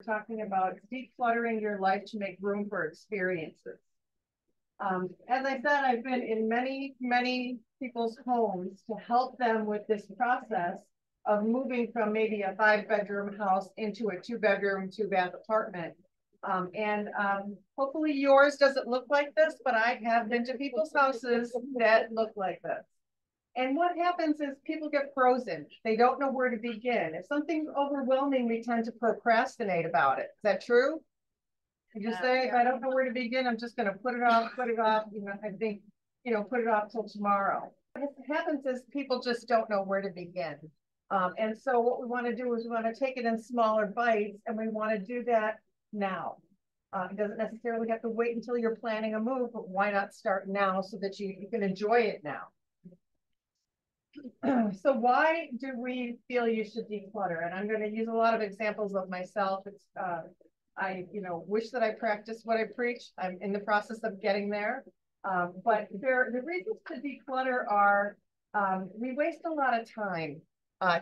talking about decluttering your life to make room for experiences. As I said, I've been in many people's homes to help them with this process of moving from maybe a 5-bedroom house into a 2-bedroom, 2-bath apartment. Hopefully yours doesn't look like this, but I have been to people's houses that look like this. And what happens is people get frozen. They don't know where to begin. If something's overwhelming, we tend to procrastinate about it. Is that true? You just say, if I don't know where to begin, I'm just going to put it off. You know, I think, put it off till tomorrow. What happens is people just don't know where to begin. And so what we want to do is we want to take it in smaller bites, and we want to do that now. It doesn't necessarily have to wait until you're planning a move, but why not start now so that you can enjoy it now? So why do we feel you should declutter? And I'm going to use a lot of examples of myself. It's I wish that I practiced what I preach. I'm in the process of getting there. But the reasons to declutter are we waste a lot of time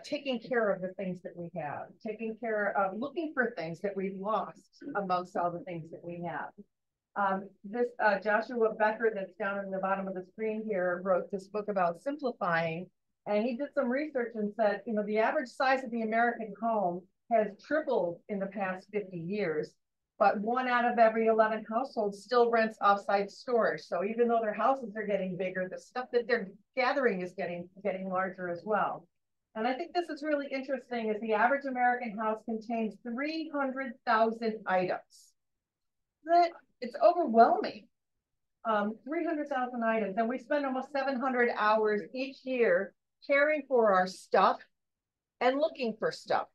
taking care of the things that we have, taking care of looking for things that we've lost amongst all the things that we have. This Joshua Becker that's down in the bottom of the screen here wrote this book about simplifying, and he did some research and said, the average size of the American home has tripled in the past 50 years, but 1 out of every 11 households still rents offsite storage. So even though their houses are getting bigger, the stuff that they're gathering is getting larger as well. And I think this is really interesting, is the average American house contains 300,000 items. It's overwhelming. 300,000 items, and we spend almost 700 hours each year caring for our stuff and looking for stuff.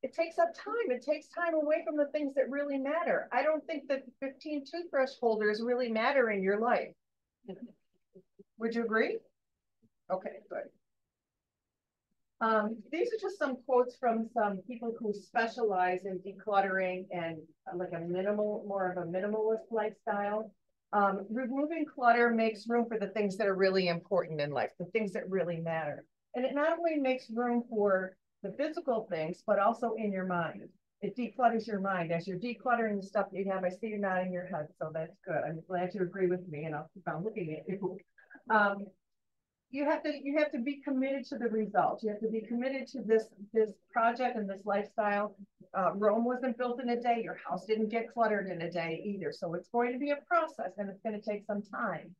It takes up time. It takes time away from the things that really matter. I don't think that 15 toothbrush holders really matter in your life. Would you agree? Okay, good. These are just some quotes from some people who specialize in decluttering and like more of a minimalist lifestyle. Removing clutter makes room for the things that are really important in life, the things that really matter. And it not only makes room for the physical things, but also in your mind. It declutters your mind. As you're decluttering the stuff that you have, I see you're nodding your head, so that's good. I'm glad you agree with me, and I'll keep on looking at you. You have to be committed to the results. You have to be committed to this project and this lifestyle. Rome wasn't built in a day. Your house didn't get cluttered in a day either. So it's going to be a process, and it's going to take some time.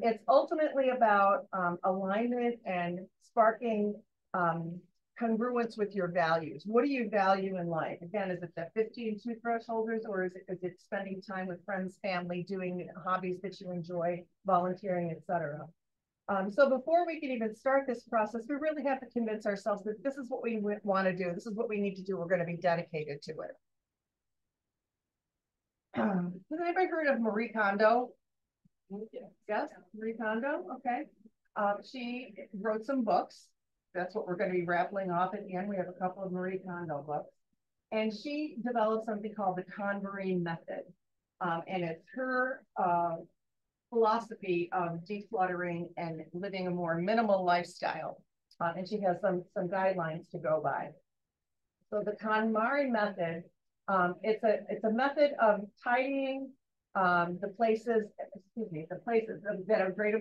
It's ultimately about alignment and sparking congruence with your values. What do you value in life? Again, is it the 15 toothbrush holders, or is it spending time with friends, family, doing hobbies that you enjoy, volunteering, etc.? So before we can even start this process, we really have to convince ourselves that this is what we want to do. This is what we need to do. We're going to be dedicated to it. Has anybody heard of Marie Kondo? Yes, Marie Kondo. Okay. She wrote some books. That's what we're going to be rattling off at the end. We have a couple of Marie Kondo books. And she developed something called the KonMari method. And it's her philosophy of decluttering and living a more minimal lifestyle. And she has some guidelines to go by. So the KonMari method, it's a method of tidying the places that are great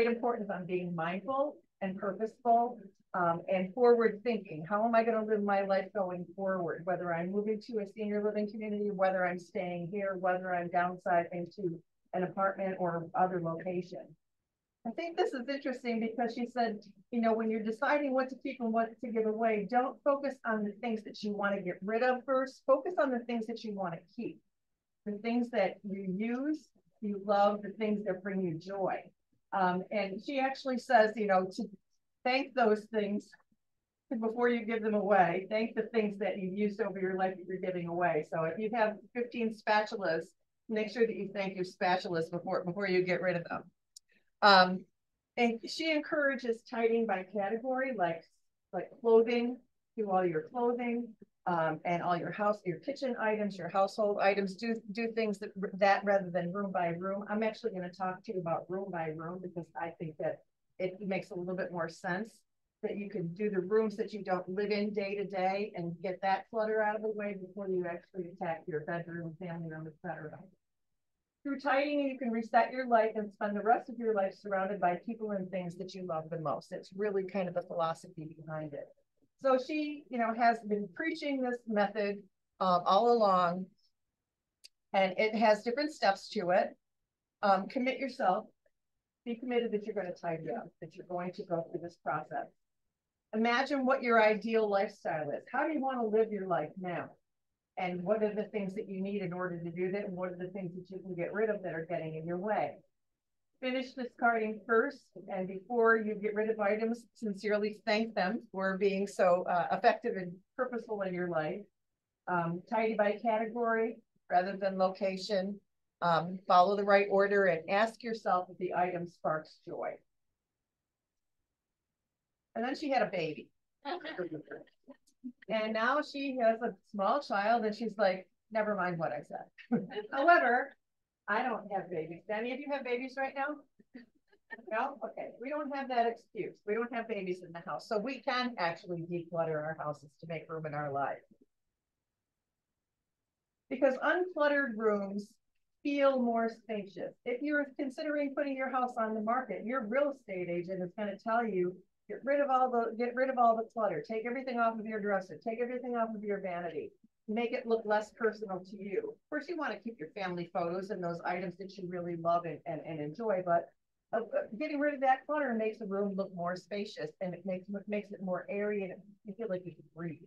importance on being mindful and purposeful and forward thinking. How am I going to live my life going forward? Whether I'm moving to a senior living community, whether I'm staying here, whether I'm downsizing to an apartment or other location. I think this is interesting because she said, when you're deciding what to keep and what to give away, don't focus on the things that you want to get rid of first. Focus on the things that you want to keep. The things that you use, you love, the things that bring you joy. And she actually says, to thank those things before you give them away. Thank the things that you've used over your life that you're giving away. So if you have 15 spatulas, make sure that you thank your spatulas before you get rid of them. And she encourages tidying by category, like clothing, do all your clothing, and all your kitchen items, your household items. Do things that rather than room by room. I'm actually going to talk to you about room by room because I think that it makes a little bit more sense. that you can do the rooms that you don't live in day to day and get that clutter out of the way before you actually attack your bedroom, family room, etc. Through tidying, you can reset your life and spend the rest of your life surrounded by people and things that you love the most. It's really kind of the philosophy behind it. So she, has been preaching this method all along, and it has different steps to it. Commit yourself. Be committed that you're going to tidy up, that you're going to go through this process. Imagine what your ideal lifestyle is. How do you want to live your life now? And what are the things that you need in order to do that? And what are the things that you can get rid of that are getting in your way? Finish discarding first, and before you get rid of items, sincerely thank them for being so effective and purposeful in your life. Tidy by category rather than location. Follow the right order and ask yourself if the item sparks joy. And then she had a baby. And now she has a small child and she's like, never mind what I said. However, I don't have babies. Do any of you have babies right now? No? Okay. We don't have that excuse. We don't have babies in the house. So we can actually declutter our houses to make room in our life. Because uncluttered rooms feel more spacious. If you're considering putting your house on the market, your real estate agent is going to tell you, get rid of all the clutter, take everything off of your dresser, take everything off of your vanity, make it look less personal to you. Of course, you want to keep your family photos and those items that you really love and enjoy, but getting rid of that clutter makes the room look more spacious, and it makes it more airy, and you feel like you can breathe.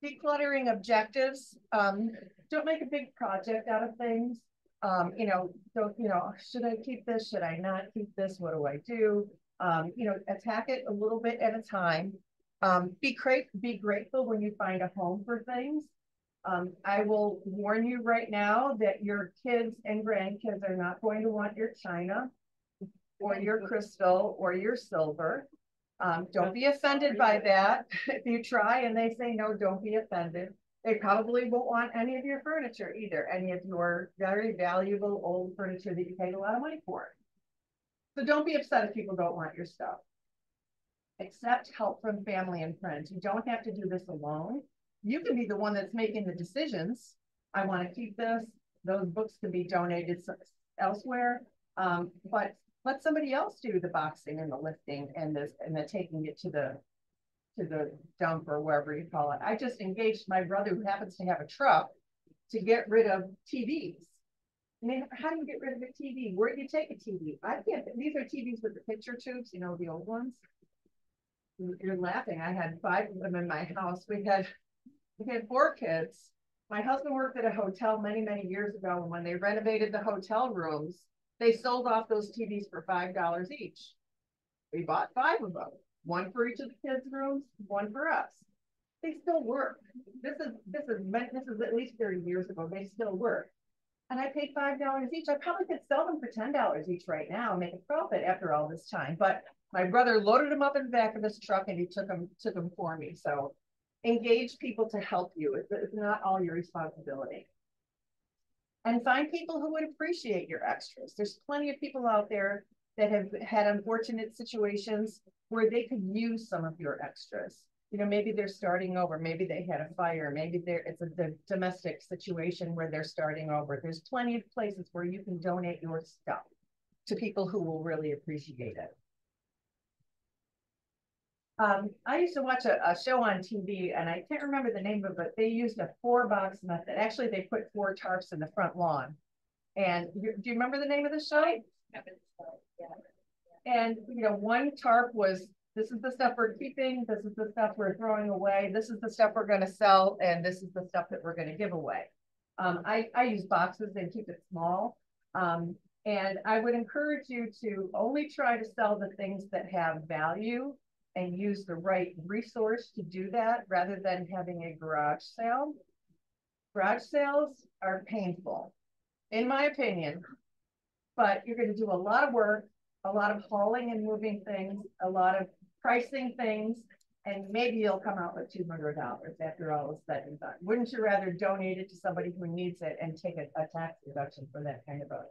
Decluttering objectives. Don't make a big project out of things. Should I keep this? Should I not keep this? What do I do? Attack it a little bit at a time. Be grateful when you find a home for things. I will warn you right now that your kids and grandkids are not going to want your china or your crystal or your silver. Don't be offended by that. If you try and they say no, don't be offended. They probably won't want any of your furniture either, any of your very valuable old furniture that you paid a lot of money for. So don't be upset if people don't want your stuff. Accept help from family and friends. You don't have to do this alone. You can be the one that's making the decisions. I want to keep this. Those books can be donated elsewhere. But let somebody else do the boxing and the lifting and the taking it to the dump or wherever you call it. I just engaged my brother, who happens to have a truck, to get rid of TVs. I mean, how do you get rid of a TV? Where do you take a TV? I can't. These are TVs with the picture tubes, the old ones. You're laughing. I had 5 of them in my house. We had 4 kids. My husband worked at a hotel many, many years ago, and when they renovated the hotel rooms, they sold off those TVs for $5 each. We bought 5 of them, 1 for each of the kids' rooms, 1 for us. They still work. This is at least 30 years ago. They still work. And I paid $5 each. I probably could sell them for $10 each right now and make a profit after all this time. But my brother loaded them up in the back of his truck and he took them for me. So engage people to help you. It's not all your responsibility. And find people who would appreciate your extras. There's plenty of people out there that have had unfortunate situations where they could use some of your extras. Maybe they're starting over. Maybe they had a fire. Maybe it's a domestic situation where they're starting over. There's plenty of places where you can donate your stuff to people who will really appreciate it. I used to watch a show on TV, and I can't remember the name of it, but they used a 4-box method. Actually, they put 4 tarps in the front lawn. And do you remember the name of the show? And, 1 tarp was, this is the stuff we're keeping, this is the stuff we're throwing away, this is the stuff we're going to sell, and this is the stuff that we're going to give away. I use boxes and keep it small. And I would encourage you to only try to sell the things that have value and use the right resource to do that rather than having a garage sale. Garage sales are painful, in my opinion, but you're going to do a lot of work, a lot of hauling and moving things, a lot of pricing things, and maybe you'll come out with $200 after all is said and done. Wouldn't you rather donate it to somebody who needs it and take a tax deduction for that kind of a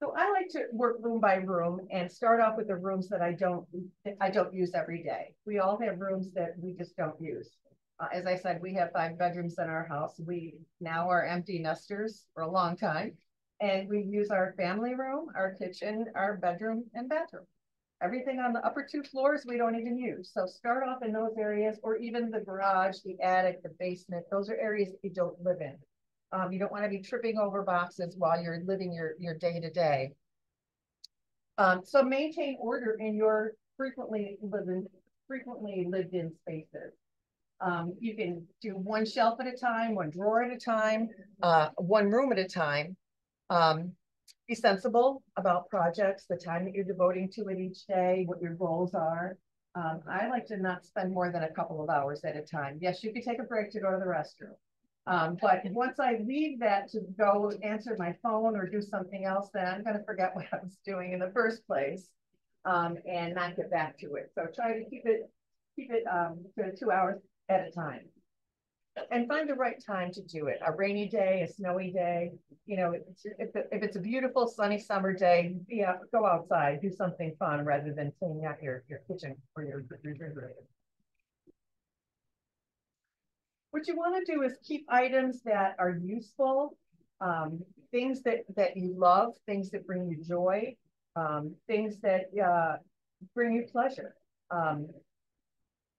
So I like to work room by room and start off with the rooms that I don't use every day. We all have rooms that we just don't use. As I said, we have 5 bedrooms in our house. We now are empty nesters for a long time. And we use our family room, our kitchen, our bedroom, and bathroom. Everything on the upper 2 floors, we don't even use. So start off in those areas, or even the garage, the attic, the basement. Those are areas that you don't live in. You don't want to be tripping over boxes while you're living your day-to-day. So maintain order in your frequently lived in spaces. You can do 1 shelf at a time, 1 drawer at a time, 1 room at a time. Be sensible about projects, the time that you're devoting to it each day, what your goals are. I like to not spend more than a couple of hours at a time. Yes, you can take a break to go to the restroom. But once I leave that to go answer my phone or do something else, then I'm going to forget what I was doing in the first place, and not get back to it. So try to keep it to 2 hours at a time, and find the right time to do it. A rainy day, a snowy day, you know, if it's a beautiful sunny summer day, yeah, go outside, do something fun rather than cleaning out your kitchen or your refrigerator. What you want to do is keep items that are useful, things that you love, things that bring you joy, things that bring you pleasure,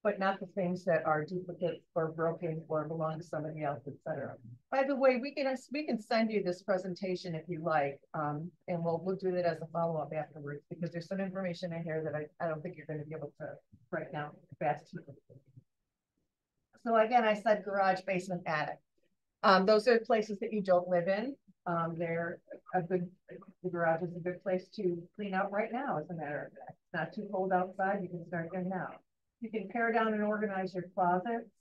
but not the things that are duplicates or broken or belong to somebody else, etc. By the way, we can send you this presentation if you like, and we'll do that as a follow-up afterwards, because there's some information in here that I don't think you're going to be able to write down fast. So again, I said garage, basement, attic. Those are places that you don't live in. The garage is a good place to clean out right now, as a matter of fact. It's not too cold outside, you can start there now. You can pare down and organize your closets,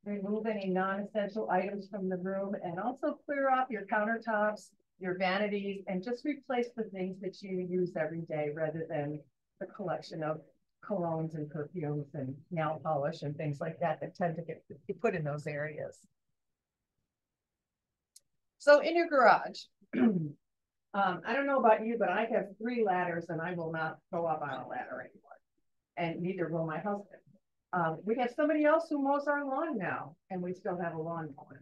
remove any non-essential items from the room, and also clear off your countertops, your vanities, and just replace the things that you use every day rather than the collection of colognes and perfumes and nail polish and things like that tend to get put in those areas. So in your garage, I don't know about you, but I have 3 ladders and I will not go up on a ladder anymore. And neither will my husband. We have somebody else who mows our lawn now, and we still have a lawnmower.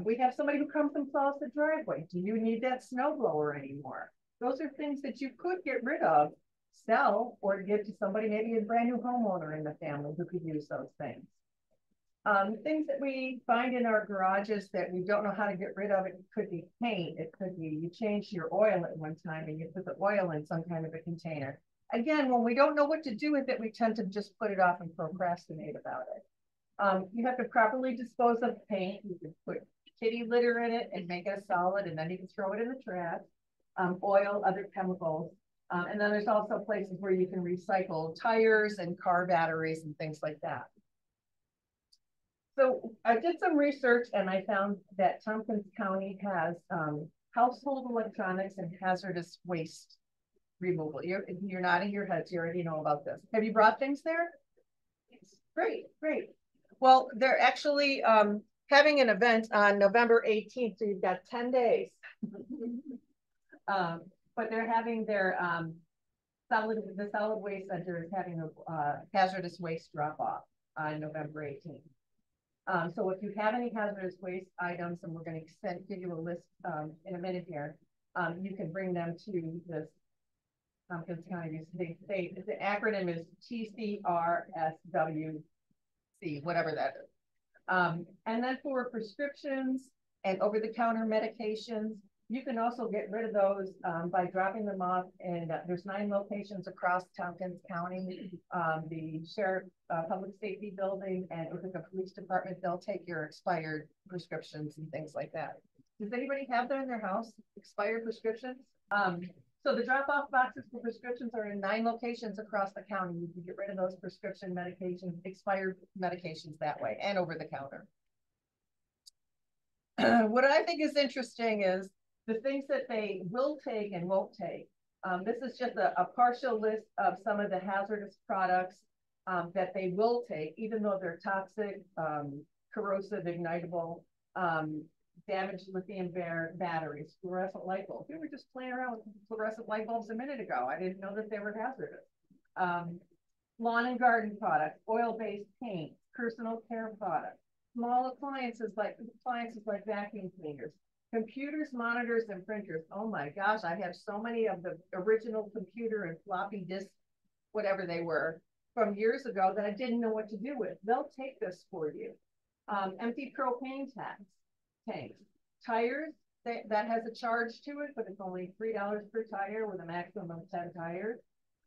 We have somebody who comes and plows the driveway. Do you need that snow blower anymore? Those are things that you could get rid of, sell, or give to somebody, maybe a brand new homeowner in the family who could use those things. Things that we find in our garages that we don't know how to get rid of, it could be paint, it could be you changed your oil at one time and you put the oil in some kind of a container. Again, when we don't know what to do with it, we tend to just put it off and procrastinate about it. You have to properly dispose of paint. You can put kitty litter in it and make it a solid, and then you can throw it in the trash. Oil, other chemicals. And then there's also places where you can recycle tires and car batteries and things like that. So I did some research and I found that Tompkins County has household electronics and hazardous waste removal. You're nodding your heads. You already know about this. Have you brought things there? Yes. Great, great. Well, they're actually having an event on November 18th, so you've got 10 days. But they're having their the solid waste center is having a hazardous waste drop off on November 18th. So if you have any hazardous waste items, and we're going to give you a list in a minute here, you can bring them to this Tompkins County. The acronym is TCRSWC, whatever that is. And then for prescriptions and over-the-counter medications, you can also get rid of those by dropping them off. And there's 9 locations across Tompkins County. The Sheriff Public Safety Building and Utica Police Department, they'll take your expired prescriptions and things like that. Does anybody have that in their house, expired prescriptions? So the drop-off boxes for prescriptions are in 9 locations across the county. You can get rid of those prescription medications, expired medications that way, and over the counter. What I think is interesting is the things that they will take and won't take. This is just a partial list of some of the hazardous products that they will take, even though they're toxic, corrosive, ignitable. damaged lithium batteries, fluorescent light bulbs. We were just playing around with fluorescent light bulbs a minute ago. I didn't know that they were hazardous. Lawn and garden products, oil-based paint, personal care products, small appliances like vacuum cleaners, computers, monitors, and printers. Oh my gosh, I have so many of the original computer and floppy disk, whatever they were, from years ago that I didn't know what to do with. They'll take this for you. Empty propane tanks, tires, that has a charge to it, but it's only $3 per tire with a maximum of 10 tires.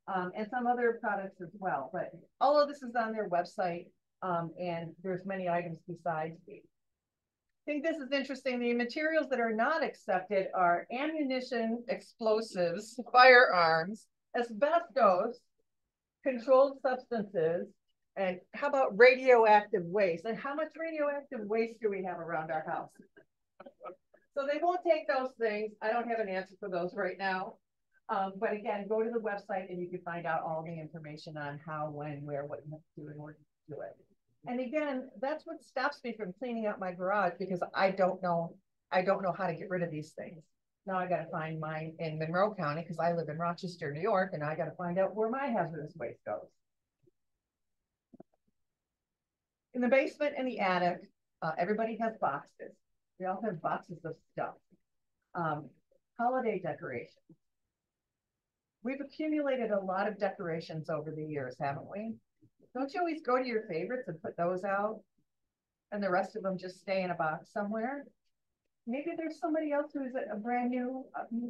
And some other products as well. But all of this is on their website, and there's many items besides these. I think this is interesting. The materials that are not accepted are ammunition, explosives, firearms, asbestos, controlled substances, and how about radioactive waste? And how much radioactive waste do we have around our house? So they won't take those things. I don't have an answer for those right now. But again, go to the website and you can find out all the information on how, when, where, what you have to do in order to do it. And again, that's what stops me from cleaning out my garage, because I don't know how to get rid of these things. Now I got to find mine in Monroe County because I live in Rochester, New York, and I got to find out where my hazardous waste goes. In the basement and the attic, everybody has boxes. We all have boxes of stuff. Holiday decorations. We've accumulated a lot of decorations over the years, haven't we? Don't you always go to your favorites and put those out, and the rest of them just stay in a box somewhere? Maybe there's somebody else who's a brand new,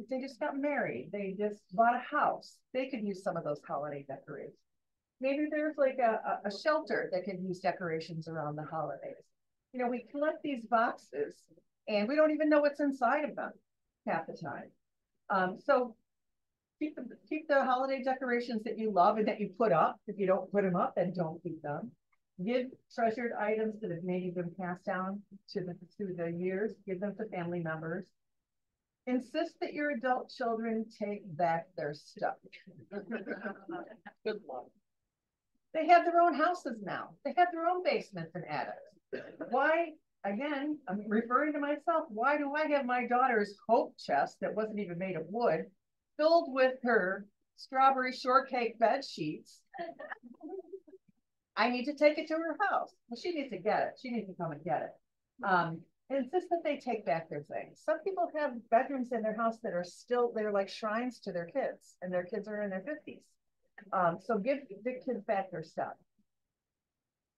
they just got married, they just bought a house. They could use some of those holiday decorations. Maybe there's like a shelter that could use decorations around the holidays. You know, we collect these boxes and we don't even know what's inside of them half the time. So keep the holiday decorations that you love and that you put up. If you don't put them up, then don't keep them. Give treasured items that have maybe been passed down through the years, give them to family members. Insist that your adult children take back their stuff. Good luck. They have their own houses now. They have their own basements and attics. Why, again, I'm referring to myself, why do I have my daughter's hope chest that wasn't even made of wood filled with her strawberry shortcake bed sheets? I need to take it to her house. Well, she needs to get it. She needs to come and get it. And insist that they take back their things. Some people have bedrooms in their house that are still, they're like shrines to their kids, and their kids are in their 50s. So give the kids back their stuff.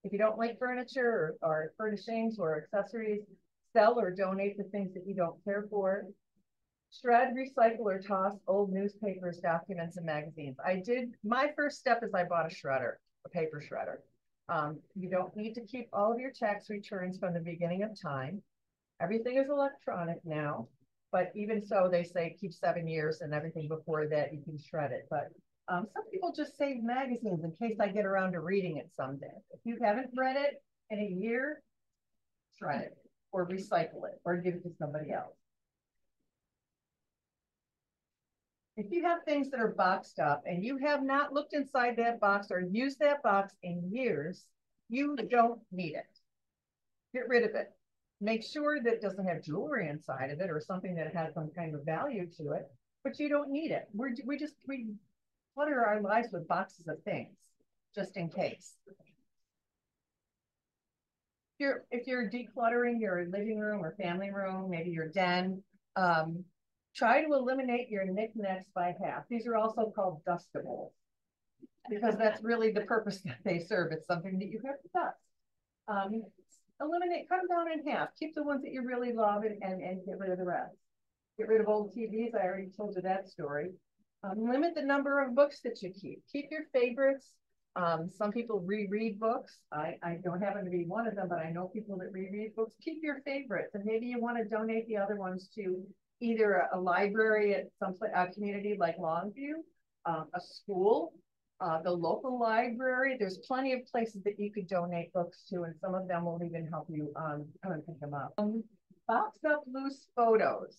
If you don't like furniture or furnishings or accessories, sell or donate the things that you don't care for. Shred, recycle, or toss old newspapers, documents, and magazines. My first step is I bought a shredder, a paper shredder. You don't need to keep all of your tax returns from the beginning of time. Everything is electronic now, but even so, they say keep 7 years, and everything before that you can shred it. But some people just save magazines in case I get around to reading it someday. If you haven't read it in a year, shred it or recycle it or give it to somebody else. If you have things that are boxed up and you have not looked inside that box or used that box in years, you don't need it. Get rid of it. Make sure that it doesn't have jewelry inside of it or something that has some kind of value to it, but you don't need it. We clutter our lives with boxes of things, just in case. If you're decluttering your living room or family room, maybe your den, try to eliminate your knickknacks by half. These are also called dustables because that's really the purpose that they serve. It's something that you have to dust. Cut them down in half. Keep the ones that you really love and get rid of the rest. Get rid of old TVs. I already told you that story. Limit the number of books that you keep. Keep your favorites. Some people reread books. I don't happen to be one of them, but I know people that reread books. Keep your favorites, and maybe you want to donate the other ones to either a library at some community like Longview, a school, the local library. There's plenty of places that you could donate books to, and some of them will even help you come and pick them up. Box up loose photos.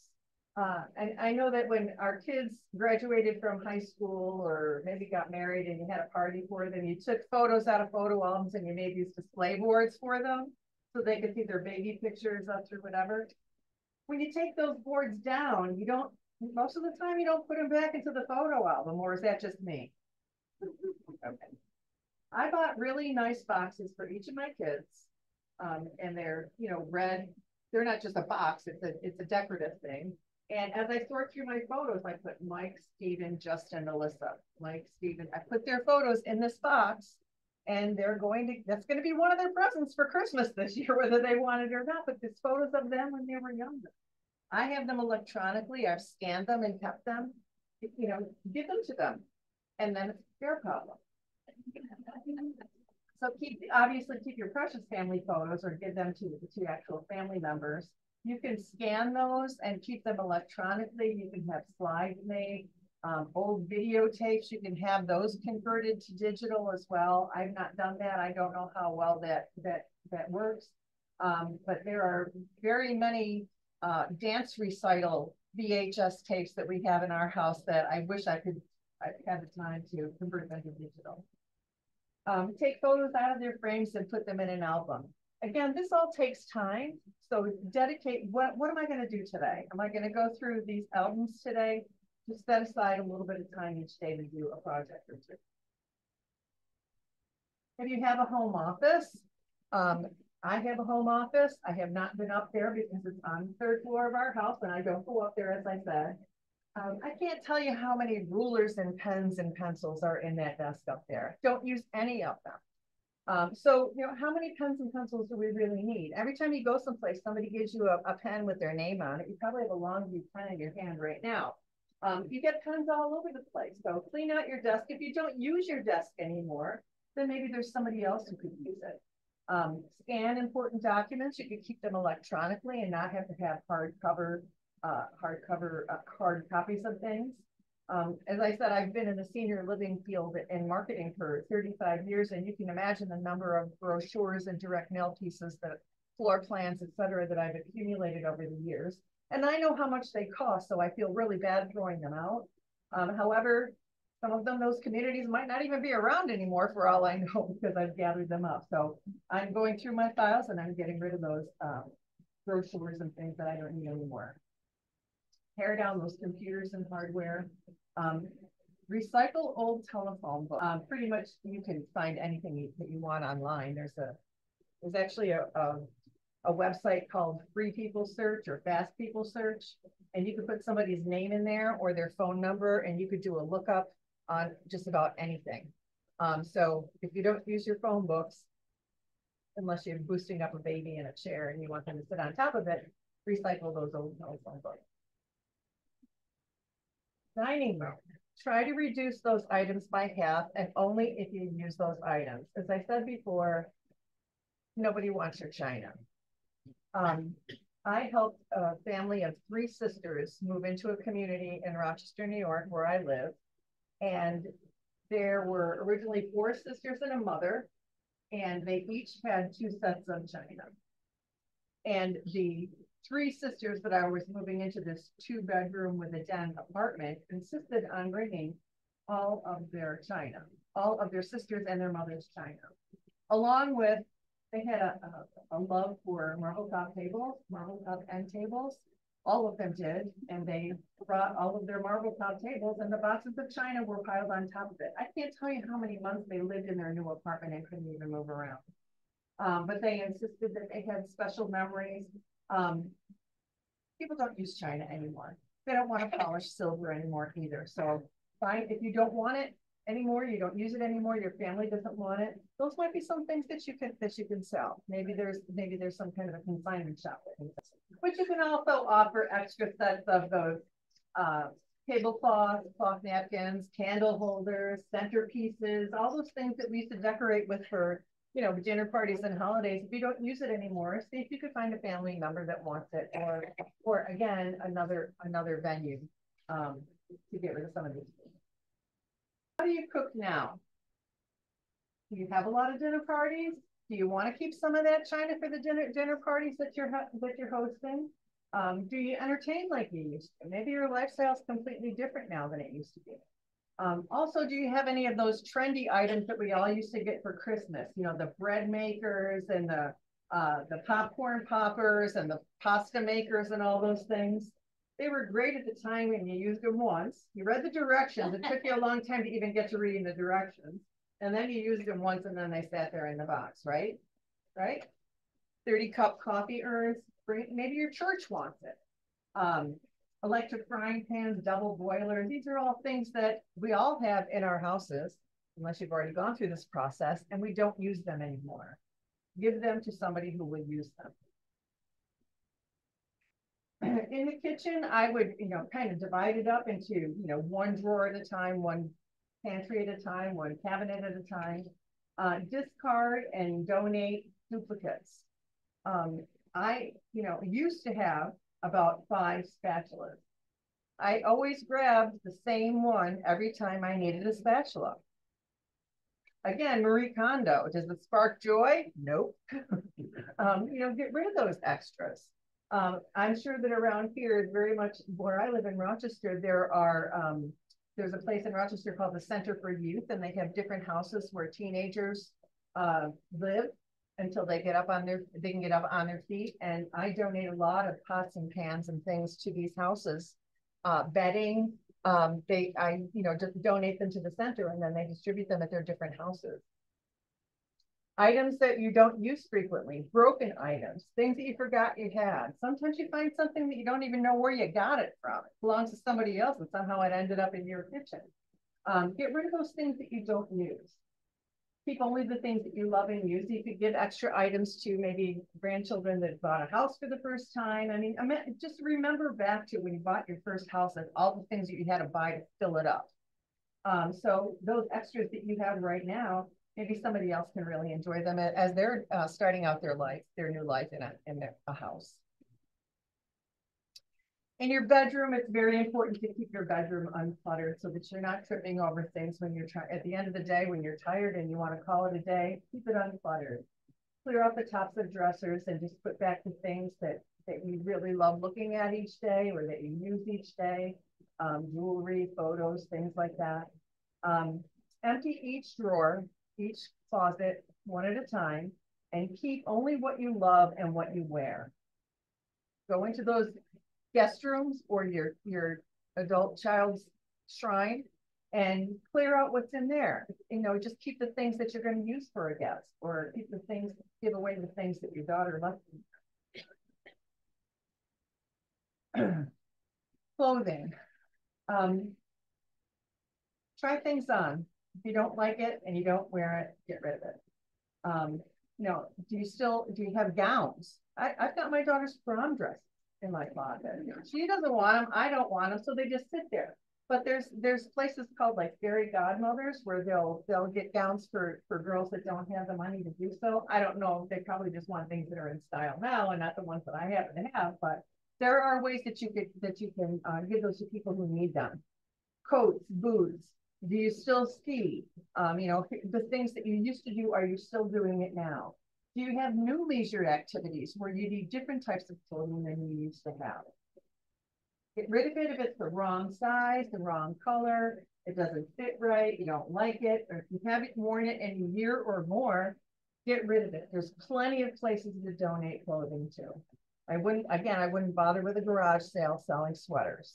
And I know that when our kids graduated from high school or maybe got married and you had a party for them, you took photos out of photo albums and you made these display boards for them so they could see their baby pictures up through whatever. when you take those boards down, you don't, most of the time you don't put them back into the photo album, or is that just me? Okay. I bought really nice boxes for each of my kids. And they're, you know, red. They're not just a box, it's a decorative thing. And as I sort through my photos, I put Mike, Stephen, Justin, Alyssa, Mike, Stephen. I put their photos in this box, and that's going to be one of their presents for Christmas this year, whether they want it or not. But it's photos of them when they were younger. I have them electronically. I've scanned them and kept them. You know, give them to them, and then it's their problem. So obviously keep your precious family photos or give them to actual family members. You can scan those and keep them electronically. You can have slides made, old videotapes. You can have those converted to digital as well. I've not done that. I don't know how well that works. But there are very many dance recital VHS tapes that we have in our house that I wish I had the time to convert them to digital. Take photos out of their frames and put them in an album. Again, this all takes time. So dedicate, what am I going to do today? Am I going to go through these albums today? Just set aside a little bit of time each day to do a project or two. If you have a home office, I have a home office. I have not been up there because it's on the third floor of our house, and I don't go up there, as I said. I can't tell you how many rulers and pens and pencils are in that desk up there. Don't use any of them. So, you know, how many pens and pencils do we really need? Every time you go someplace, somebody gives you a pen with their name on it. You probably have a Longview pen in your hand right now. You get pens all over the place. So clean out your desk. If you don't use your desk anymore, then maybe there's somebody else who could use it. Scan important documents. You can keep them electronically and not have to have hard copies of things. As I said, I've been in the senior living field in marketing for 35 years, and you can imagine the number of brochures and direct mail pieces, that floor plans, et cetera, that I've accumulated over the years. And I know how much they cost, so I feel really bad throwing them out. However, some of them, those communities might not even be around anymore for all I know, because I've gathered them up. So I'm going through my files and I'm getting rid of those brochures and things that I don't need anymore. Tear down those computers and hardware. Recycle old telephone books. Pretty much you can find anything that you want online. There's actually a website called Free People Search or Fast People Search, and you could put somebody's name in there or their phone number, and you could do a lookup on just about anything. So if you don't use your phone books, unless you're boosting up a baby in a chair and you want them to sit on top of it, recycle those old telephone books. Dining room. Try to reduce those items by half, and only if you use those items. As I said before, nobody wants your china. I helped a family of 3 sisters move into a community in Rochester, New York, where I live. And there were originally 4 sisters and a mother, and they each had 2 sets of china. And the 3 sisters that I was moving into this 2-bedroom with a den apartment insisted on bringing all of their china, all of their sisters and their mother's china, along with, they had a love for marble top tables, marble top end tables. All of them did, and they brought all of their marble top tables, and the boxes of china were piled on top of it. I can't tell you how many months they lived in their new apartment and couldn't even move around. But they insisted that they had special memories. People don't use china anymore. They don't want to polish silver anymore either. So fine, if you don't want it anymore, you don't use it anymore, your family doesn't want it, those might be some things that you can sell. Maybe there's some kind of a consignment shop that can sell. But you can also offer extra sets of those tablecloths, cloth napkins, candle holders, centerpieces, all those things that we used to decorate with for, you know, dinner parties and holidays. If you don't use it anymore, see if you could find a family member that wants it, or again, another venue to get rid of some of these things. How do you cook now? Do you have a lot of dinner parties? Do you want to keep some of that china for the dinner parties that you're hosting? Do you entertain like you used to? Maybe your lifestyle is completely different now than it used to be. Also, do you have any of those trendy items that we all used to get for Christmas? You know, the bread makers and the the popcorn poppers and the pasta makers and all those things. They were great at the time when you used them once. You read the directions. It took you a long time to even get to reading the directions. And then you used them once and then they sat there in the box, right? Right? 30-cup coffee urns. Maybe your church wants it. Electric frying pans, double boilers. These are all things that we all have in our houses, unless you've already gone through this process, and we don't use them anymore. Give them to somebody who will use them. In the kitchen, I would, kind of divide it up into, one drawer at a time, one pantry at a time, one cabinet at a time. Discard and donate duplicates. I, used to have about 5 spatulas. I always grabbed the same one every time I needed a spatula. Again, Marie Kondo, does it spark joy? Nope. Get rid of those extras. I'm sure that around here is very much where I live in Rochester. There's a place in Rochester called the Center for Youth, and they have different houses where teenagers live until they can get up on their feet. And I donate a lot of pots and pans and things to these houses, bedding. I just donate them to the center and then they distribute them at their different houses. Items that you don't use frequently, broken items, things that you forgot you had. Sometimes you find something that you don't even know where you got it from. It belongs to somebody else and somehow it ended up in your kitchen. Get rid of those things that you don't use. Keep only the things that you love and use. You could give extra items to maybe grandchildren that bought a house for the first time. I mean, just remember back to when you bought your first house and all the things that you had to buy to fill it up. So those extras that you have right now, maybe somebody else can really enjoy them as they're starting out their new life in a house. In your bedroom, it's very important to keep your bedroom uncluttered so that you're not tripping over things when you're at the end of the day, when you're tired and you want to call it a day, keep it uncluttered. Clear out the tops of dressers and just put back the things that you really love looking at each day or that you use each day, jewelry, photos, things like that. Empty each drawer, each closet, one at a time, and keep only what you love and what you wear. Go into those guest rooms or your adult child's shrine and clear out what's in there. Just keep the things that you're going to use for a guest, or give away the things that your daughter left you. Clothing. Try things on. If you don't like it and you don't wear it, get rid of it. Do you have gowns? I've got my daughter's prom dress in my closet. She doesn't want them. I don't want them, so they just sit there. But there's places called like fairy godmothers where they'll get gowns for girls that don't have the money to do so. I don't know. They probably just want things that are in style now and not the ones that I happen to have. But there are ways that you can give those to people who need them. Coats, boots. Do you still ski? The things that you used to do, are you still doing it now? Do you have new leisure activities where you need different types of clothing than you used to have? Get rid of it if it's the wrong size, the wrong color, it doesn't fit right, you don't like it, or if you haven't worn it in a year or more, get rid of it. There's plenty of places to donate clothing to. I wouldn't bother with a garage sale selling sweaters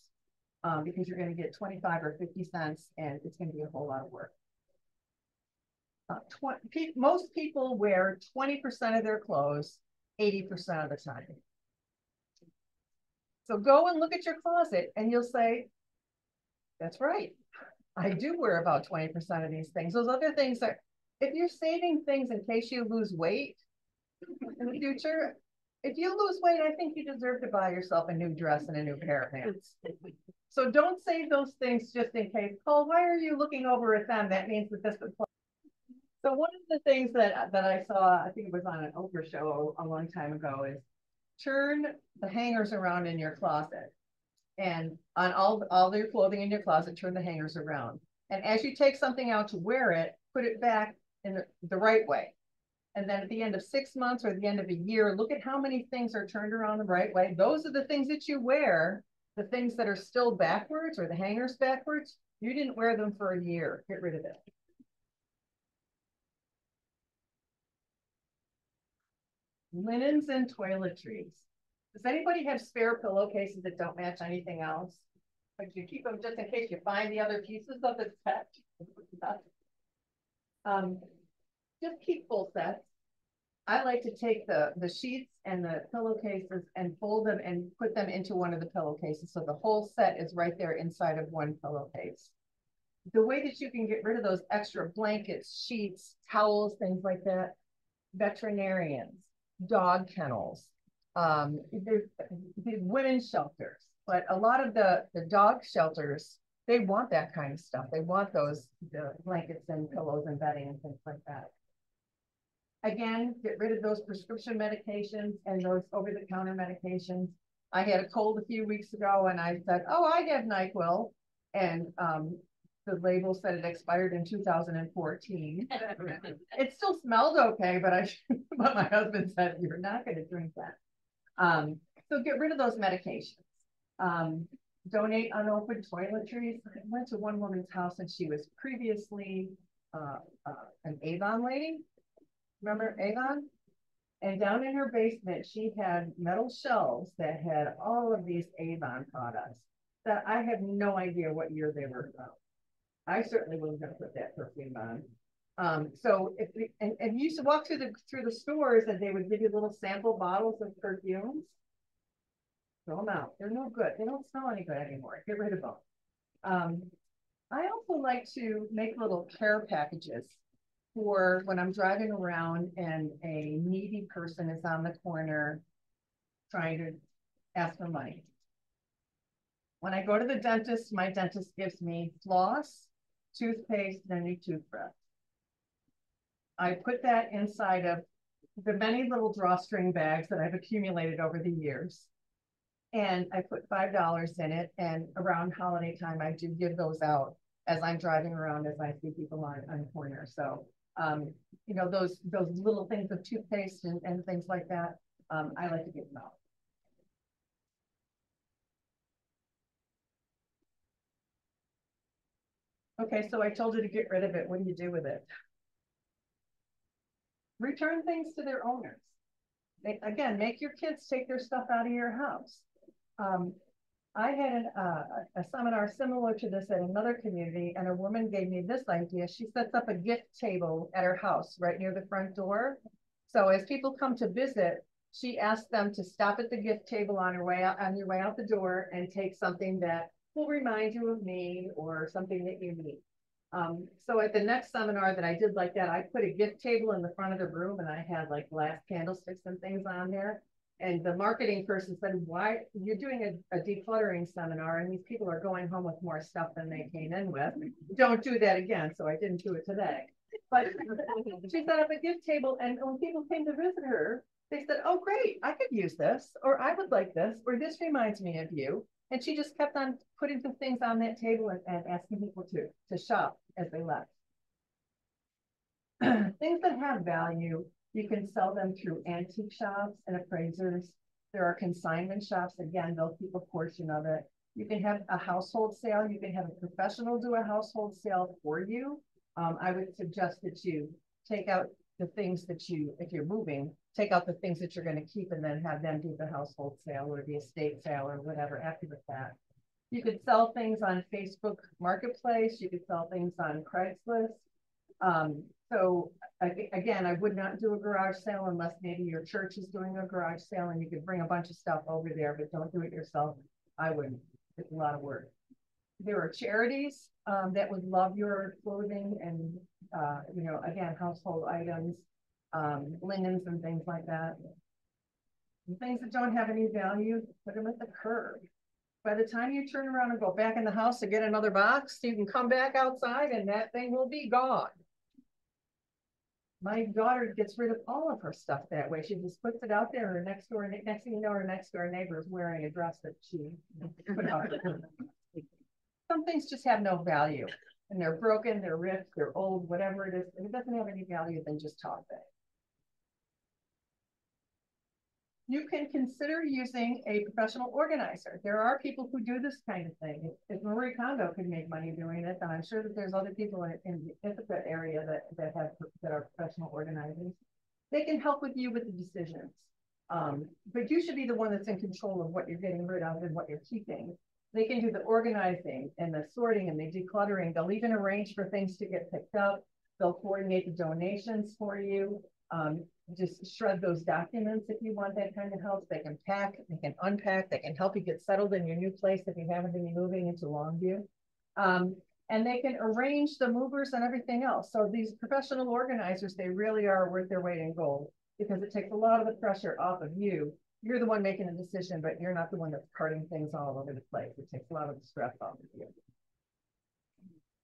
because you're going to get 25 or 50 cents and it's going to be a whole lot of work. Most people wear 20% of their clothes 80% of the time. So go and look at your closet and you'll say, that's right. I do wear about 20% of these things. Those other things are, if you're saving things in case you lose weight in the future, if you lose weight, I think you deserve to buy yourself a new dress and a new pair of pants. So don't save those things just in case. Paul, why are you looking over at them? That means that this would. So one of the things that I saw, I think it was on an Oprah show a long time ago, is turn the hangers around in your closet. And on all your clothing in your closet, turn the hangers around. And as you take something out to wear it, put it back in the right way. And then at the end of 6 months or the end of a year, look at how many things are turned around the right way. Those are the things that you wear. The things that are still backwards or the hangers backwards, you didn't wear them for a year. Get rid of it. Linens and toiletries. Does anybody have spare pillowcases that don't match anything else? Like you keep them just in case you find the other pieces of the set. Just keep full sets. I like to take the sheets and the pillowcases and fold them and put them into one of the pillowcases. So the whole set is right there inside of one pillowcase. The way that you can get rid of those extra blankets, sheets, towels, things like that, veterinarians, dog kennels, there's women's shelters, but a lot of the dog shelters, they want that kind of stuff. They want the blankets and pillows and bedding and things like that. Again, get rid of those prescription medications and those over-the-counter medications. I had a cold a few weeks ago and I said, oh, I have NyQuil. And the label said it expired in 2014. It still smelled okay, but my husband said, you're not going to drink that. So get rid of those medications. Donate unopened toiletries. I went to one woman's house and she was previously an Avon lady. Remember Avon? And down in her basement, she had metal shelves that had all of these Avon products that I have no idea what year they were from. I certainly wasn't going to put that perfume on. So if and you used to walk through the stores and they would give you little sample bottles of perfumes. Throw them out. They're no good. They don't smell any good anymore. Get rid of them. I also like to make little care packages for when I'm driving around and a needy person is on the corner trying to ask for money. When I go to the dentist, my dentist gives me floss, toothpaste, and a new toothbrush. I put that inside of the many little drawstring bags that I've accumulated over the years. And I put $5 in it. And around holiday time, I do give those out as I'm driving around, as I see people on the corner. So, you know, those little things of toothpaste and things like that, I like to give them out. Okay, so I told you to get rid of it. What do you do with it? Return things to their owners. Again, make your kids take their stuff out of your house. I had a seminar similar to this at another community, and a woman gave me this idea. She sets up a gift table at her house right near the front door. So as people come to visit, she asks them to stop at the gift table on your way out the door and take something that will remind you of me or something that you need. So at the next seminar that I did like that, I put a gift table in the front of the room and I had like glass candlesticks and things on there. And the marketing person said, why you're doing a decluttering seminar and these people are going home with more stuff than they came in with. Don't do that again. So I didn't do it today. But she set up a gift table and when people came to visit her, they said, oh, great, I could use this, or I would like this, or this reminds me of you. And she just kept on putting some things on that table and asking people to shop as they left. Things that have value, you can sell them through antique shops and appraisers. There are consignment shops. Again, they'll keep a portion of it. You can have a household sale. You can have a professional do a household sale for you. I would suggest that you take out the things that if you're moving, take out the things that you're going to keep and then have them do the household sale or the estate sale or whatever after the fact. You could sell things on Facebook Marketplace. You could sell things on Craigslist. So again, I would not do a garage sale unless maybe your church is doing a garage sale and you could bring a bunch of stuff over there, but don't do it yourself. I wouldn't. It's a lot of work. There are charities that would love your clothing and, you know, again, household items, linens and things like that. And things that don't have any value, put them at the curb. By the time you turn around and go back in the house to get another box, you can come back outside and that thing will be gone. My daughter gets rid of all of her stuff that way. She just puts it out there. Her next thing you know, her next door neighbor is wearing a dress that she put out. Some things just have no value and they're broken, they're ripped, they're old, whatever it is. If it doesn't have any value, then just toss it. You can consider using a professional organizer. There are people who do this kind of thing. If Marie Kondo could make money doing it, then I'm sure that there's other people in the Ithaca area that are professional organizers. They can help with you with the decisions. But you should be the one that's in control of what you're getting rid of and what you're keeping. They can do the organizing and the sorting and the decluttering. They'll even arrange for things to get picked up. They'll coordinate the donations for you. Just shred those documents if you want that kind of help. They can pack, they can unpack, they can help you get settled in your new place if you happen to be moving into Longview. And they can arrange the movers and everything else. So these professional organizers, they really are worth their weight in gold, because it takes a lot of the pressure off of you. You're the one making the decision, but you're not the one that's carting things all over the place. It takes a lot of the stress off of you.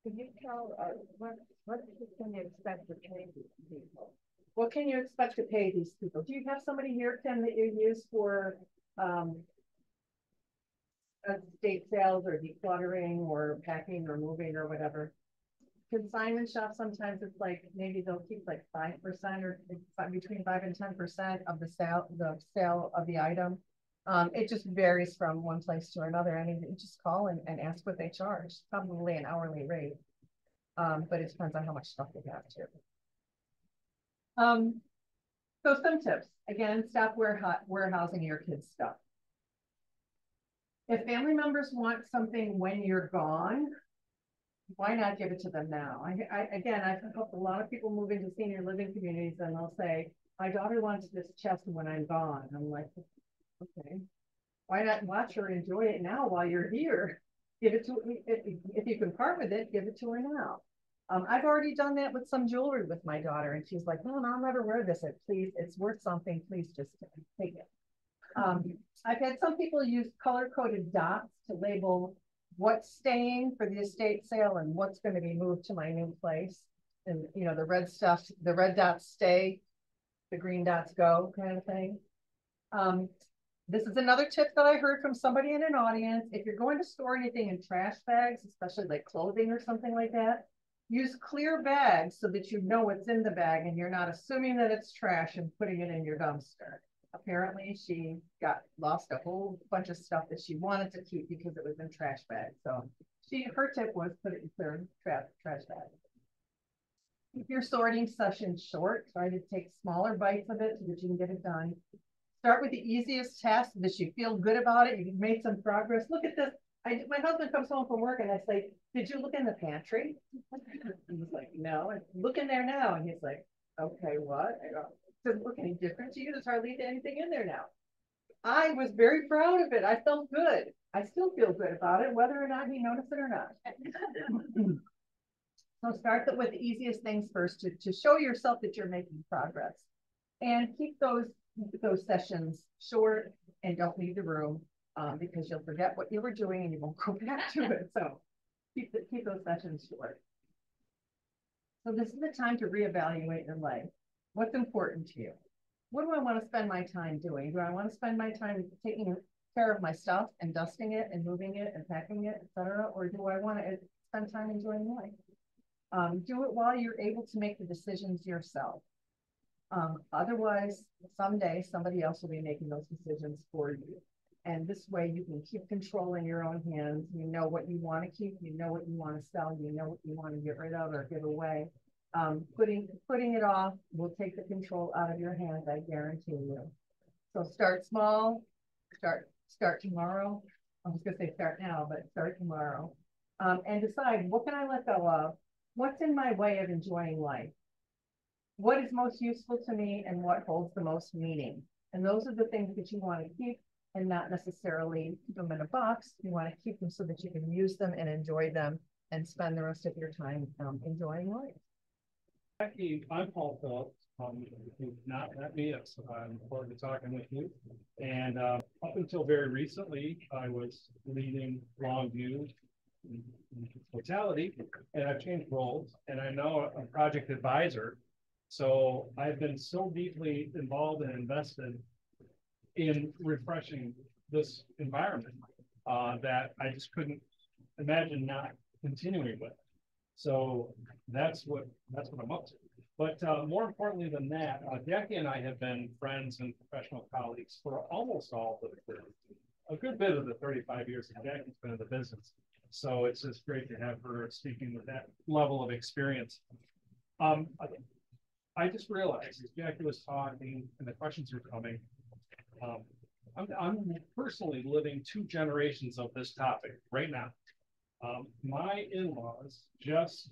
Can you tell what can you expect to pay these people? What can you expect to pay these people? Do you have somebody here, Kim, that you use for estate sales or decluttering or packing or moving or whatever? Consignment shop, sometimes it's like maybe they'll keep like 5% or between 5 and 10% of the sale of the item. It just varies from one place to another. I mean, you just call and ask what they charge. Probably an hourly rate, but it depends on how much stuff they have too. So some tips. Again, stop warehousing your kids' stuff. If family members want something when you're gone, why not give it to them now? Again, I've helped a lot of people move into senior living communities, and they'll say, my daughter wants this chest when I'm gone. I'm like, okay, why not watch her enjoy it now while you're here? Give it to, if you can part with it, give it to her now. I've already done that with some jewelry with my daughter, and she's like, no, I'll never wear this. Please, it's worth something. Please just take it. I've had some people use color-coded dots to label what's staying for the estate sale and what's going to be moved to my new place. And, you know, the red stuff, the red dots stay, the green dots go, kind of thing. This is another tip that I heard from somebody in an audience. If you're going to store anything in trash bags, especially like clothing or something like that, use clear bags so that you know what's in the bag and you're not assuming that it's trash and putting it in your dumpster. Apparently she lost a whole bunch of stuff that she wanted to keep because it was in trash bags. So her tip was put it in clear trash bags. Keep your sorting session short. Try to take smaller bites of it so that you can get it done. Start with the easiest task so that you feel good about it. You've made some progress. Look at this. My husband comes home from work and I say, did you look in the pantry? He's like, no. Look in there now. And he's like, okay, what? I go, doesn't look any different to you. There's hardly anything in there now. I was very proud of it. I felt good. I still feel good about it, whether or not he noticed it or not. So start with the easiest things first to show yourself that you're making progress, and keep those sessions short and don't leave the room because you'll forget what you were doing and you won't go back to it. So keep those sessions short. So this is the time to reevaluate your life. What's important to you? What do I want to spend my time doing? Do I want to spend my time taking care of my stuff and dusting it and moving it and packing it, etc.? Or do I want to spend time enjoying life? Do it while you're able to make the decisions yourself. Otherwise, someday somebody else will be making those decisions for you. And this way you can keep control in your own hands. You know what you want to keep, you know what you want to sell, you know what you want to get rid of or give away. Putting it off will take the control out of your hands, I guarantee you. So start small, start tomorrow. I was gonna say start now, but start tomorrow. And decide, what can I let go of? What's in my way of enjoying life? What is most useful to me and what holds the most meaning? And those are the things that you want to keep and not necessarily keep them in a box. You want to keep them so that you can use them and enjoy them and spend the rest of your time enjoying life. Jackie, I'm Paul Phillips. You've not met me, so I'm forward to talking with you. And up until very recently, I was leading Longview in totality, and I've changed roles, and I'm now a project advisor. So I've been so deeply involved and invested in refreshing this environment that I just couldn't imagine not continuing with. So that's what I'm up to. But more importantly than that, Jackie and I have been friends and professional colleagues for almost all of a good bit of the 35 years that Jackie's been in the business. So it's just great to have her speaking with that level of experience. I just realized as Jackie was talking and the questions are coming, I'm personally living 2 generations of this topic right now. My in-laws just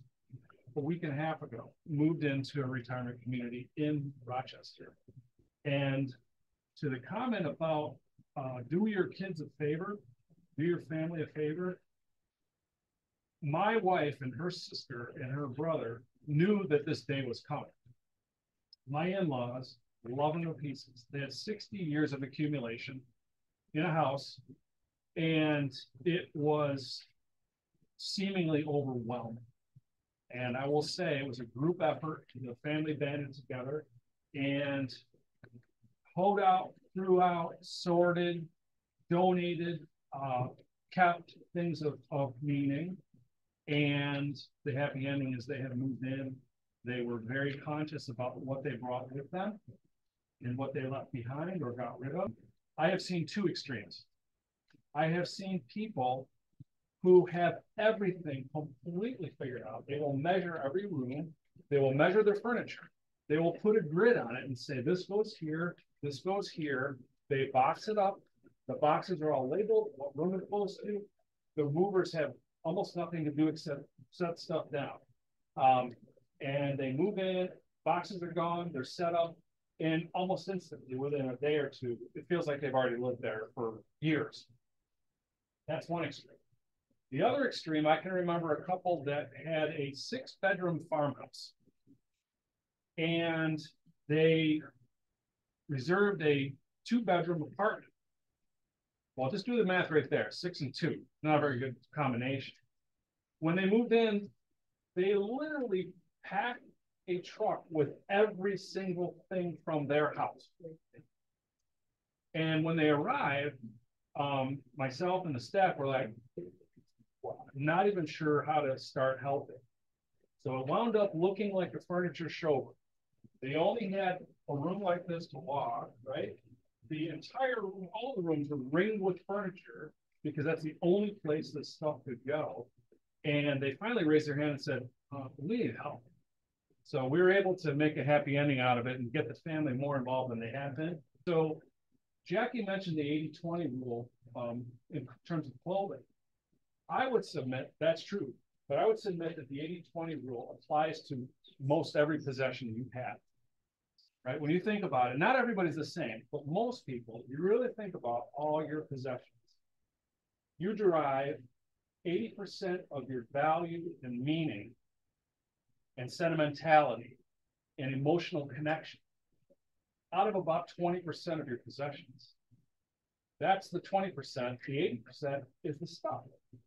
a week and a half ago moved into a retirement community in Rochester. And to the comment about do your kids a favor, do your family a favor, my wife and her sister and her brother knew that this day was coming. My in-laws love them to pieces. They had 60 years of accumulation in a house, and it was seemingly overwhelming. And I will say it was a group effort. The family banded together and hoed out, threw out, sorted, donated, kept things of meaning. And the happy ending is they had moved in. They were very conscious about what they brought with them and what they left behind or got rid of. I have seen 2 extremes. I have seen people who have everything completely figured out. They will measure every room. They will measure their furniture. They will put a grid on it and say, this goes here, this goes here. They box it up. The boxes are all labeled, what room it goes to. The movers have almost nothing to do except set stuff down. And they move in, boxes are gone, they're set up, and almost instantly, within a day or 2, it feels like they've already lived there for years. That's one extreme. The other extreme, I can remember a couple that had a 6-bedroom farmhouse. And they reserved a 2-bedroom apartment. Well, just do the math right there, 6 and 2, not a very good combination. When they moved in, they literally packed a truck with every single thing from their house. And when they arrived, myself and the staff were like, not even sure how to start helping. So it wound up looking like a furniture showroom. They only had a room like this to walk, right? The entire room, all the rooms were ringed with furniture because that's the only place this stuff could go. And they finally raised their hand and said, we need help. So we were able to make a happy ending out of it and get the family more involved than they had been. So Jackie mentioned the 80-20 rule in terms of clothing. I would submit that's true, but I would submit that the 80-20 rule applies to most every possession you have. Right? When you think about it, not everybody's the same, but most people, you really think about all your possessions. You derive 80% of your value and meaning and sentimentality and emotional connection out of about 20% of your possessions. That's the 20%. The 80% is the stuff.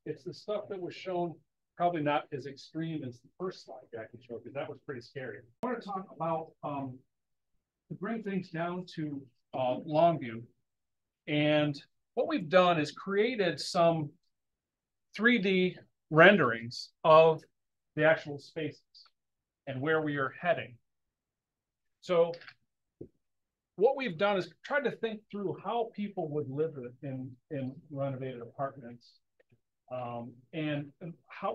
It's the stuff that was shown, probably not as extreme as the first slide Jackie showed, because that was pretty scary. I want to talk about, to bring things down to Longview. And what we've done is created some 3D renderings of the actual spaces and where we are heading. So what we've done is tried to think through how people would live in renovated apartments, and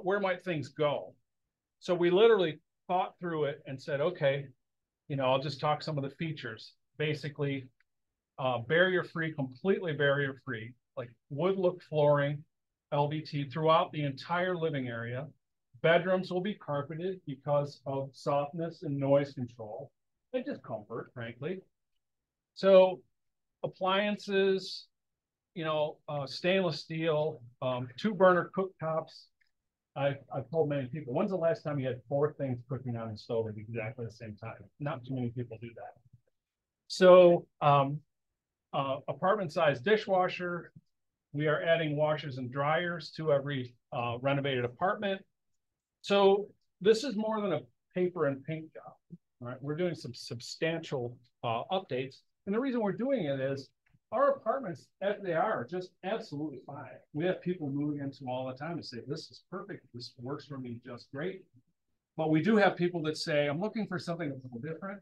where might things go. So we literally thought through it and said, okay, I'll just talk some of the features. Basically, barrier-free, completely barrier-free, like wood look flooring, LVT throughout the entire living area. Bedrooms will be carpeted because of softness and noise control and just comfort, frankly. So appliances, stainless steel, 2-burner cooktops. I've told many people, when's the last time you had 4 things cooking on the stove at exactly the same time? Not too many people do that. So apartment-sized dishwasher. We are adding washers and dryers to every renovated apartment. So this is more than a paper and paint job. All right, we're doing some substantial updates. And the reason we're doing it is our apartments, as they are, just absolutely fine. We have people moving into them all the time and say, this is perfect. This works for me just great. But we do have people that say, I'm looking for something a little different.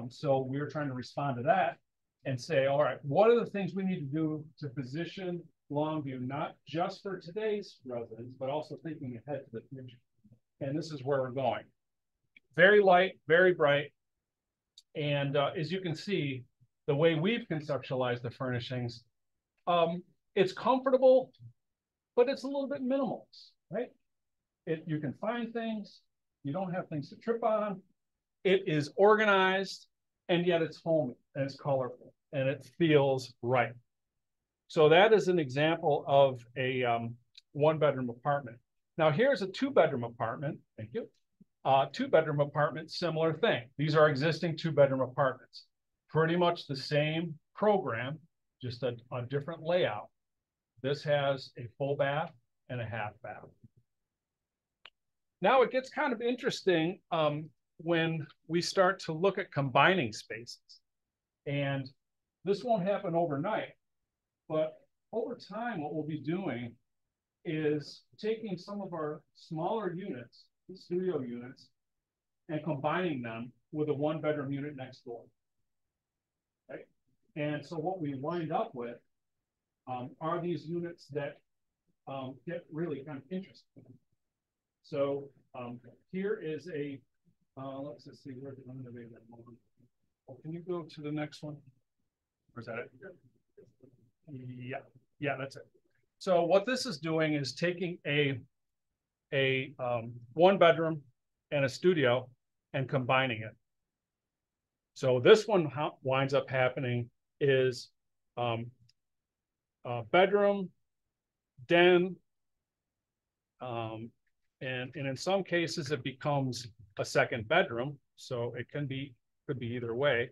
So we're trying to respond to that and say, all right, what are the things we need to do to position Longview, not just for today's residents, but also thinking ahead to the future. And this is where we're going. Very light, very bright. And as you can see, the way we've conceptualized the furnishings, it's comfortable, but it's a little bit minimalist, right? You can find things, you don't have things to trip on. It is organized, and yet it's homey, and it's colorful, and it feels right. So that is an example of a one-bedroom apartment. Now here's a two-bedroom apartment. Thank you. Two-bedroom apartment, similar thing. These are existing two-bedroom apartments. Pretty much the same program, just a different layout. This has a full bath and a half bath. Now it gets kind of interesting when we start to look at combining spaces. And this won't happen overnight, but over time, what we'll be doing is taking some of our smaller units, studio units, and combining them with a one-bedroom unit next door. Right? And so what we wind up with are these units that get really kind of interesting. So here is a, let's just see where the innovative moment. Oh, can you go to the next one? Or is that it? Yeah, that's it. So what this is doing is taking a one bedroom and a studio and combining it. So this one winds up happening is bedroom, den, and in some cases it becomes a second bedroom. So it could be either way.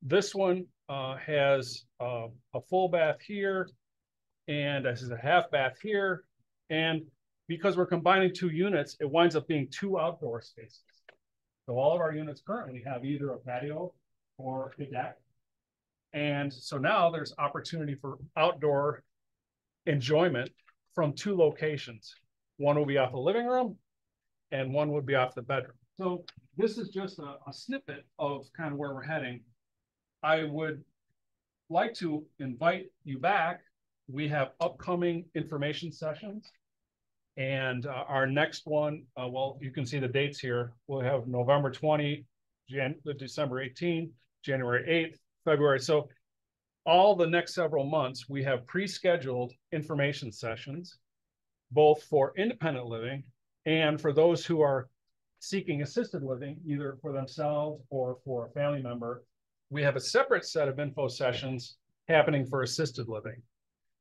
This one has a full bath here, and this is a half bath here. And because we're combining two units, it winds up being two outdoor spaces. So all of our units currently have either a patio or a deck. And so now there's opportunity for outdoor enjoyment from two locations. One will be off the living room and one would be off the bedroom. So this is just a snippet of kind of where we're heading. I would like to invite you back. We have upcoming information sessions. And our next one, well, you can see the dates here. We'll have November 20, December 18, January 8th, February. So all the next several months, we have pre-scheduled information sessions, both for independent living and for those who are seeking assisted living, either for themselves or for a family member. We have a separate set of info sessions happening for assisted living.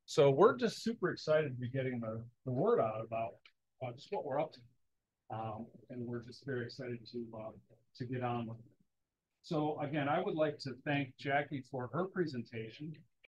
So we're just super excited to be getting the word out about just what we're up to. And we're just very excited to get on with it. So again, I would like to thank Jackie for her presentation.